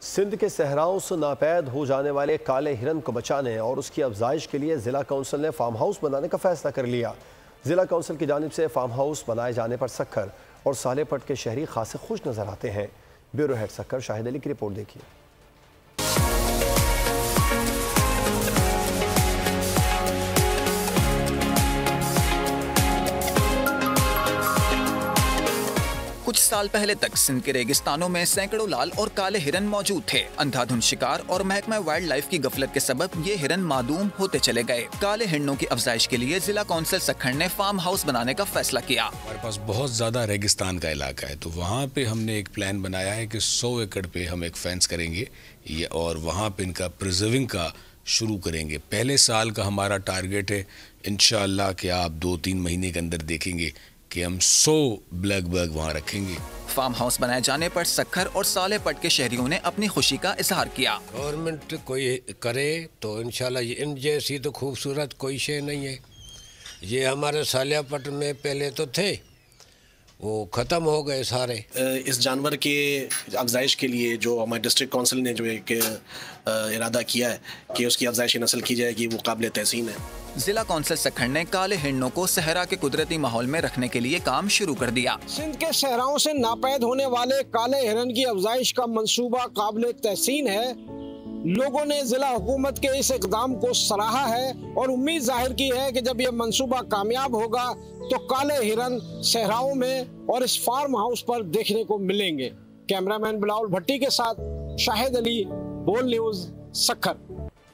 सिंध के सहराओं से नापैद हो जाने वाले काले हिरन को बचाने और उसकी अफजाइश के लिए जिला काउंसिल ने फार्म हाउस बनाने का फैसला कर लिया। जिला काउंसिल की जानिब से फार्म हाउस बनाए जाने पर सक्खर और सालेपट के शहरी खासे खुश नजर आते हैं। ब्यूरो हेड सक्खर शाहिद अली की रिपोर्ट देखिए। कुछ साल पहले तक सिंध के रेगिस्तानों में सैकड़ों लाल और काले हिरन मौजूद थे। अंधाधुंध शिकार और महकमा वाइल्ड लाइफ की गफलत के सबब ये हिरन मादूम होते चले गए। काले हिरनों की अफजाइश के लिए जिला काउंसिल सक्खर ने फार्म हाउस बनाने का फैसला किया। हमारे पास बहुत ज्यादा रेगिस्तान का इलाका है, तो वहाँ पे हमने एक प्लान बनाया है कि 100 एकड़ पे हम एक फेंस करेंगे और वहाँ पे इनका प्रिजर्विंग का शुरू करेंगे। पहले साल का हमारा टारगेट है इंशाअल्लाह कि आप 2-3 महीने के अंदर देखेंगे कि हम 100 ब्लैक बग वहाँ रखेंगे। फार्म हाउस बनाए जाने पर सक्खर और सालेपट के शहरियों ने अपनी खुशी का इजहार किया। गवर्नमेंट कोई करे तो इंशाल्लाह ये इन जैसी तो खूबसूरत कोई शे नहीं है। ये हमारे सालेपट में पहले तो थे, वो ख़त्म हो गए सारे। इस जानवर के अफजाइश के लिए जो हमारे डिस्ट्रिक्ट काउंसिल ने जो एक इरादा किया है कि उसकी अफजाइश नस्ल की जाएगी, वो काबिल तहसीन है। जिला काउंसिल सक्खर ने काले हिरणों को सहरा के कुदरती माहौल में रखने के लिए काम शुरू कर दिया। सिंध के सहराओं से नापैद होने वाले काले हिरन की अफजाइश का मंसूबा काबिल तहसीन है। लोगों ने जिला हुकूमत के इस इकदाम को सराहा है और उम्मीद जाहिर की है कि जब यह मंसूबा कामयाब होगा तो काले हिरन सहराओं में और इस फार्म हाउस पर देखने को मिलेंगे। कैमरामैन बिलावल भट्टी के साथ शाहिद अली, बोल न्यूज़, सक्खर।